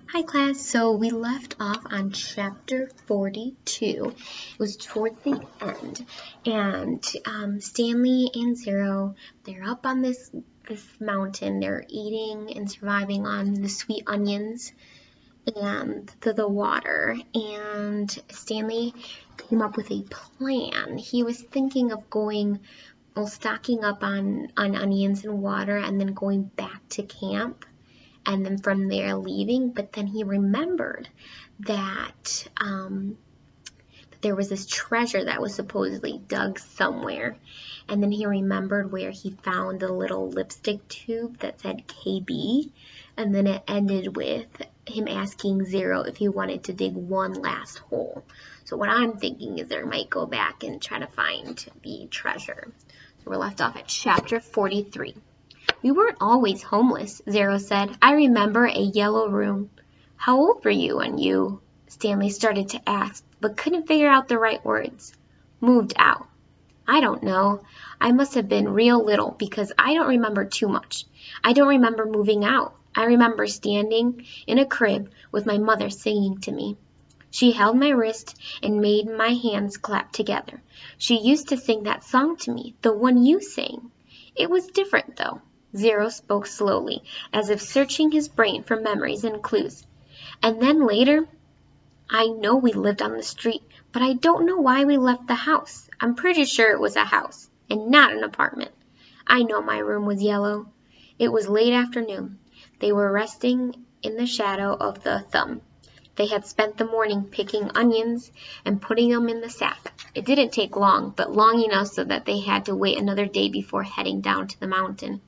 Hi class, so we left off on chapter 42. It was towards the end, and Stanley and Zero, they're up on this mountain. They're eating and surviving on the sweet onions and the water, and Stanley came up with a plan. He was thinking of stocking up on onions and water and then going back to camp and then from there leaving. But then he remembered that there was this treasure that was supposedly dug somewhere. And then he remembered where he found the little lipstick tube that said KB. And then it ended with him asking Zero if he wanted to dig one last hole. So what I'm thinking is they might go back and try to find the treasure. So we're left off at chapter 43. We weren't always homeless, Zero said. I remember a yellow room. How old were you when you? Stanley started to ask, but couldn't figure out the right words. Moved out. I don't know. I must have been real little because I don't remember too much. I don't remember moving out. I remember standing in a crib with my mother singing to me. She held my wrist and made my hands clap together. She used to sing that song to me, the one you sang. It was different, though. Zero spoke slowly, as if searching his brain for memories and clues. And then later, I know we lived on the street, but I don't know why we left the house. I'm pretty sure it was a house, and not an apartment. I know my room was yellow. It was late afternoon. They were resting in the shadow of the thumb. They had spent the morning picking onions and putting them in the sack. It didn't take long, but long enough so that they had to wait another day before heading down to the mountain.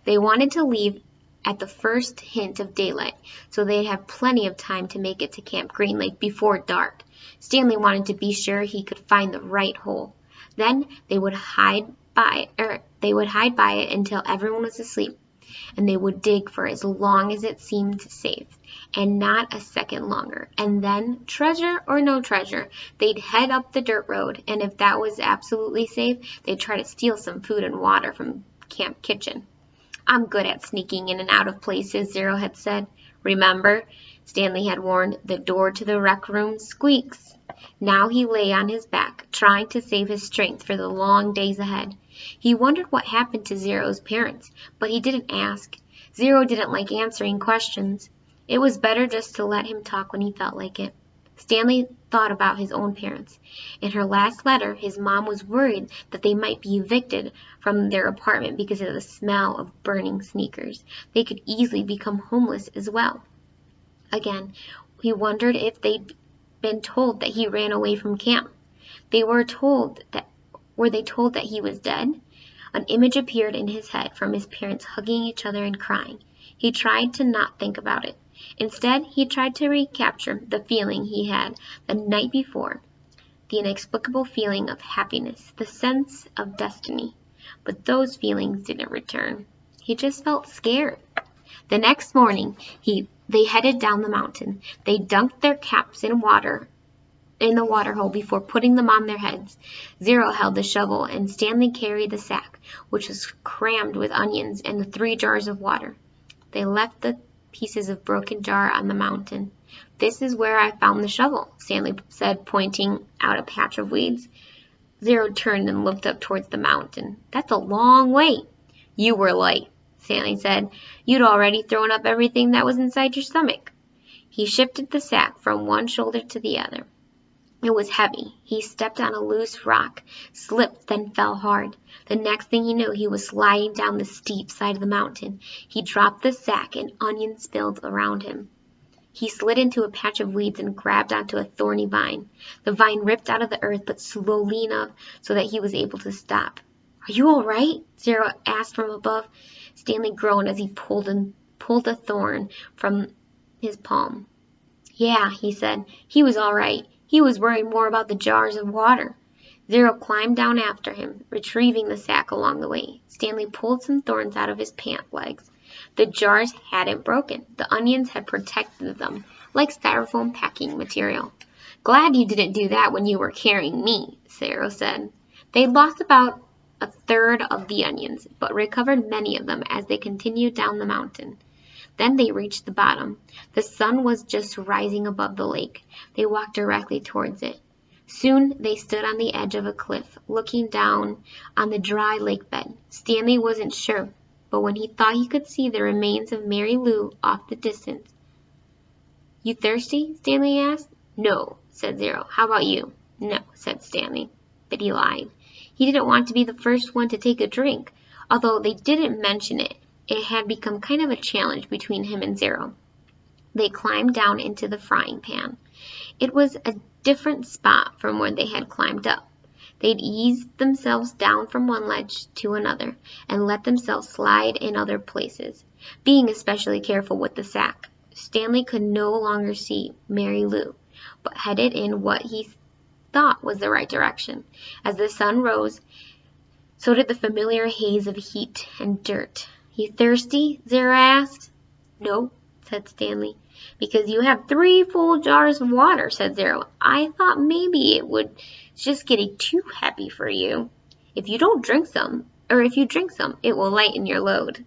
They wanted to leave at the first hint of daylight, so they'd have plenty of time to make it to Camp Green Lake before dark. Stanley wanted to be sure he could find the right hole. Then they would hide by it until everyone was asleep, and they would dig for as long as it seemed safe, and not a second longer. And then, treasure or no treasure, they'd head up the dirt road, and if that was absolutely safe, they'd try to steal some food and water from camp kitchen. I'm good at sneaking in and out of places, Zero had said. Remember? Stanley had warned. The door to the rec room squeaks. Now he lay on his back, trying to save his strength for the long days ahead. He wondered what happened to Zero's parents, but he didn't ask. Zero didn't like answering questions. It was better just to let him talk when he felt like it. Stanley thought about his own parents. In her last letter, his mom was worried that they might be evicted from their apartment because of the smell of burning sneakers. They could easily become homeless as well. Again, he wondered if they'd been told that he ran away from camp. Were they told that he was dead? An image appeared in his head from his parents hugging each other and crying. He tried to not think about it. Instead, he tried to recapture the feeling he had the night before, the inexplicable feeling of happiness, the sense of destiny. But those feelings didn't return. He just felt scared. The next morning, they headed down the mountain. They dunked their caps in the water hole before putting them on their heads. Zero held the shovel, and Stanley carried the sack, which was crammed with onions and the 3 jars of water. They left the pieces of broken jar on the mountain. This is where I found the shovel, Stanley said, pointing out a patch of weeds. Zero turned and looked up towards the mountain. That's a long way. You were late, Stanley said. You'd already thrown up everything that was inside your stomach. He shifted the sack from one shoulder to the other. It was heavy. He stepped on a loose rock, slipped, then fell hard. The next thing he knew, he was sliding down the steep side of the mountain. He dropped the sack, and onions spilled around him. He slid into a patch of weeds and grabbed onto a thorny vine. The vine ripped out of the earth, but slowly enough so that he was able to stop. Are you all right? Zero asked from above. Stanley groaned as he pulled a thorn from his palm. Yeah, he said. He was all right. He was worried more about the jars of water. Zero climbed down after him, retrieving the sack along the way. Stanley pulled some thorns out of his pant legs. The jars hadn't broken. The onions had protected them, like styrofoam packing material. Glad you didn't do that when you were carrying me, Zero said. They lost about a third of the onions, but recovered many of them as they continued down the mountain. Then they reached the bottom. The sun was just rising above the lake. They walked directly towards it. Soon they stood on the edge of a cliff, looking down on the dry lake bed. Stanley wasn't sure, but when he thought he could see the remains of Mary Lou off the distance. "You thirsty?" Stanley asked. "No," said Zero. "How about you?" "No," said Stanley. But he lied. He didn't want to be the first one to take a drink. Although they didn't mention it, it had become kind of a challenge between him and Zero. They climbed down into the frying pan. It was a different spot from where they had climbed up. They'd eased themselves down from one ledge to another and let themselves slide in other places, being especially careful with the sack. Stanley could no longer see Mary Lou, but headed in what he thought was the right direction. As the sun rose, so did the familiar haze of heat and dirt. "You thirsty?" Zero asked. "No," said Stanley. "Because you have 3 full jars of water," said Zero. "I thought maybe it would just get too heavy for you. If you drink some, it will lighten your load."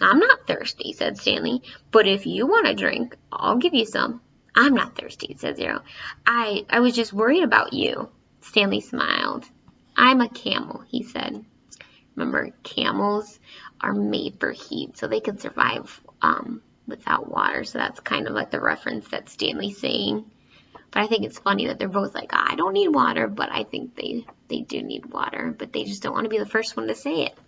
"I'm not thirsty," said Stanley, "but if you want a drink, I'll give you some." "I'm not thirsty," said Zero. I was just worried about you." Stanley smiled. "I'm a camel," he said. Remember, camels are made for heat, so they can survive without water. So that's kind of like the reference that Stanley's saying. But I think it's funny that they're both like, "I don't need water," but I think they do need water, but they just don't want to be the first one to say it.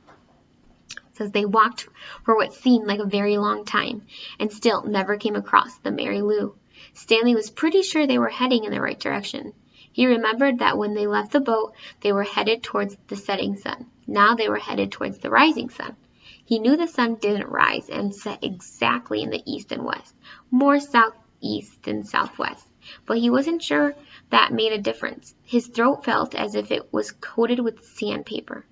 It says they walked for what seemed like a very long time, and still never came across the Mary Lou. Stanley was pretty sure they were heading in the right direction. He remembered that when they left the boat, they were headed towards the setting sun. Now they were headed towards the rising sun. He knew the sun didn't rise and set exactly in the east and west, more southeast than southwest, but he wasn't sure that made a difference. His throat felt as if it was coated with sandpaper.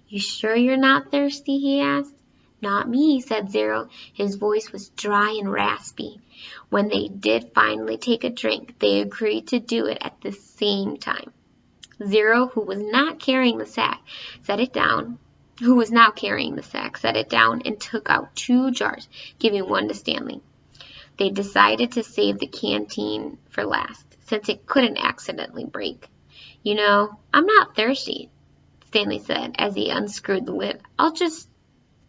"You sure you're not thirsty?" he asked. "Not me," said Zero. His voice was dry and raspy. When they did finally take a drink, they agreed to do it at the same time. Zero, who was now carrying the sack, set it down and took out 2 jars, giving one to Stanley. They decided to save the canteen for last, since it couldn't accidentally break. "You know, I'm not thirsty," Stanley said as he unscrewed the lid. I'm just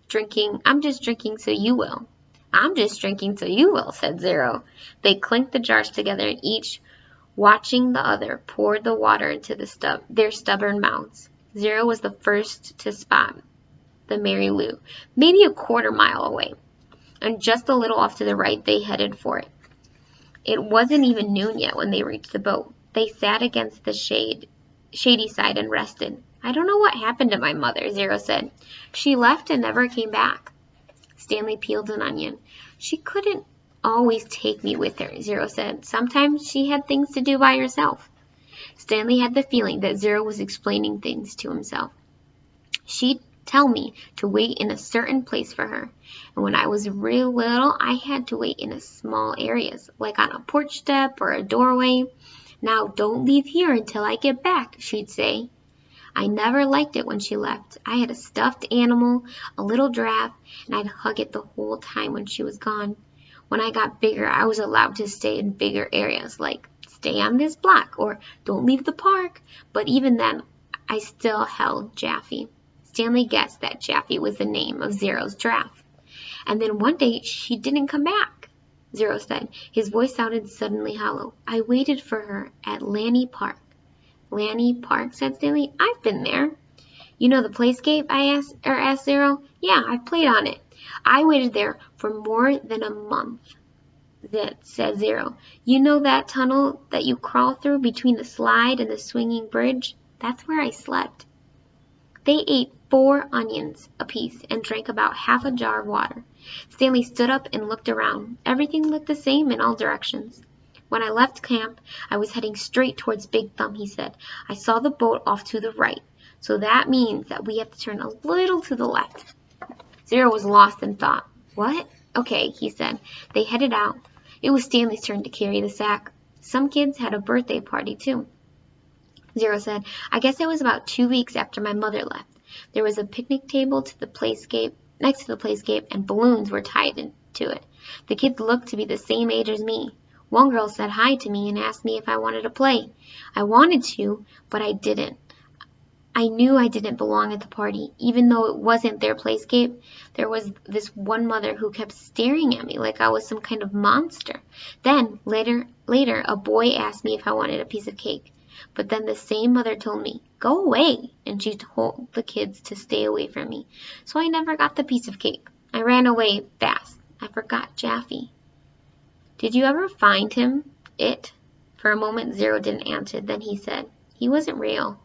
drinking so you will." "I'm just drinking so you will," said Zero. They clinked the jars together and each, watching the other, poured the water into their stubborn mouths. Zero was the first to spot the Mary Lou, maybe a 1/4 mile away, and just a little off to the right they headed for it. It wasn't even noon yet when they reached the boat. They sat against the shady side and rested. "I don't know what happened to my mother," Zero said. "She left and never came back." Stanley peeled an onion. "She couldn't always take me with her," Zero said. "Sometimes she had things to do by herself." Stanley had the feeling that Zero was explaining things to himself. "She'd tell me to wait in a certain place for her. And when I was real little, I had to wait in small areas, like on a porch step or a doorway. 'Now don't leave here until I get back,' she'd say. I never liked it when she left. I had a stuffed animal, a little giraffe, and I'd hug it the whole time when she was gone. When I got bigger, I was allowed to stay in bigger areas, like stay on this block or don't leave the park. But even then, I still held Jaffy." Stanley guessed that Jaffy was the name of Zero's giraffe. "And then one day she didn't come back," Zero said. His voice sounded suddenly hollow. "I waited for her at Lanny Park." "Lanny Park?" said Stanley. "I've been there." "You know the playscape?" asked Zero. "Yeah, I've played on it." "I waited there for more than a month," said Zero. "You know that tunnel that you crawl through between the slide and the swinging bridge? That's where I slept." They ate 4 onions apiece and drank about half a jar of water. Stanley stood up and looked around. Everything looked the same in all directions. "When I left camp, I was heading straight towards Big Thumb," he said. "I saw the boat off to the right, so that means that we have to turn a little to the left." Zero was lost in thought. "What?" "Okay," he said. They headed out. It was Stanley's turn to carry the sack. Some kids had a birthday party, too. Zero said, "I guess it was about 2 weeks after my mother left. There was a picnic table next to the playscape, and balloons were tied to it. The kids looked to be the same age as me. One girl said hi to me and asked me if I wanted to play. I wanted to, but I didn't. I knew I didn't belong at the party, even though it wasn't their playscape. There was this one mother who kept staring at me like I was some kind of monster. Then, later, a boy asked me if I wanted a piece of cake. But then the same mother told me, "Go away," and she told the kids to stay away from me. So I never got the piece of cake. I ran away fast. I forgot Jaffe. Did you ever find him? For a moment, Zero didn't answer. Then he said, "He wasn't real."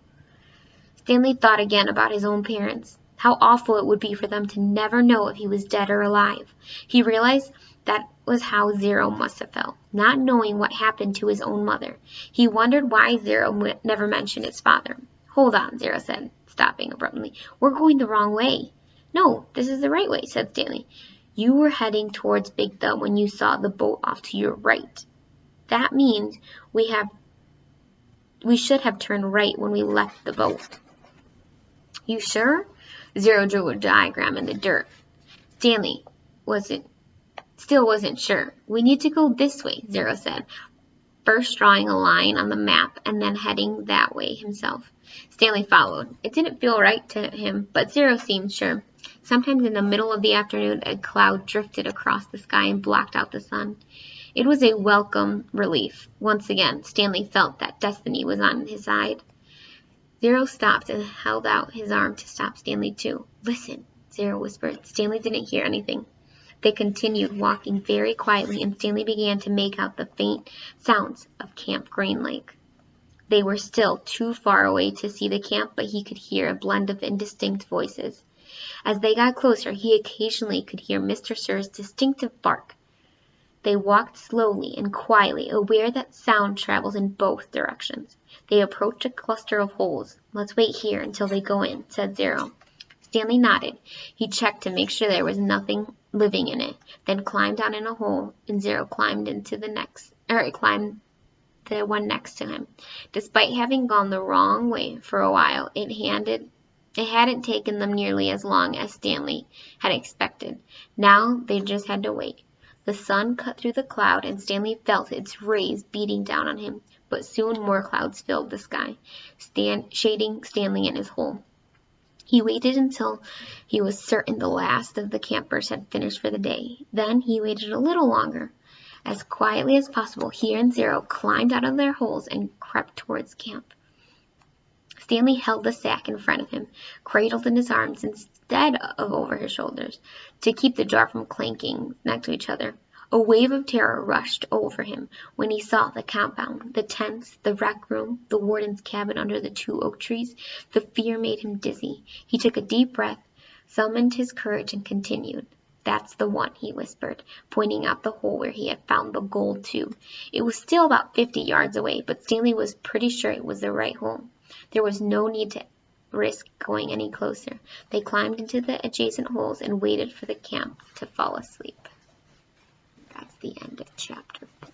Stanley thought again about his own parents. How awful it would be for them to never know if he was dead or alive. He realized that was how Zero must have felt, not knowing what happened to his own mother. He wondered why Zero never mentioned his father. "Hold on," Zero said, stopping abruptly. "We're going the wrong way." "No, this is the right way," said Stanley. "You were heading towards Big Thumb when you saw the boat off to your right. That means we should have turned right when we left the boat." "You sure?" Zero drew a diagram in the dirt. Stanley still wasn't sure. "We need to go this way," Zero said, first drawing a line on the map and then heading that way himself. Stanley followed. It didn't feel right to him, but Zero seemed sure. Sometimes in the middle of the afternoon, a cloud drifted across the sky and blocked out the sun. It was a welcome relief. Once again, Stanley felt that destiny was on his side. Zero stopped and held out his arm to stop Stanley too. "Listen," Zero whispered. Stanley didn't hear anything. They continued walking very quietly, and Stanley began to make out the faint sounds of Camp Green Lake. They were still too far away to see the camp, but he could hear a blend of indistinct voices. As they got closer, he occasionally could hear Mr. Sir's distinctive bark. They walked slowly and quietly, aware that sound travels in both directions. They approached a cluster of holes. "Let's wait here until they go in," said Zero. Stanley nodded. He checked to make sure there was nothing living in it, then climbed down in a hole, and Zero climbed climbed the one next to him. Despite having gone the wrong way for a while, it hadn't taken them nearly as long as Stanley had expected. Now they just had to wait. The sun cut through the cloud, and Stanley felt its rays beating down on him, but soon more clouds filled the sky, shading Stanley in his hole. He waited until he was certain the last of the campers had finished for the day. Then he waited a little longer. As quietly as possible, he and Zero climbed out of their holes and crept towards camp. Stanley held the sack in front of him, cradled in his arms instead of over his shoulders, to keep the jar from clanking next to each other. A wave of terror rushed over him when he saw the compound, the tents, the rec room, the warden's cabin under the 2 oak trees. The fear made him dizzy. He took a deep breath, summoned his courage, and continued. "That's the one," he whispered, pointing out the hole where he had found the gold tube. It was still about 50 yards away, but Stanley was pretty sure it was the right hole. There was no need to risk going any closer. They climbed into the adjacent holes and waited for the camp to fall asleep. That's the end of chapter 4.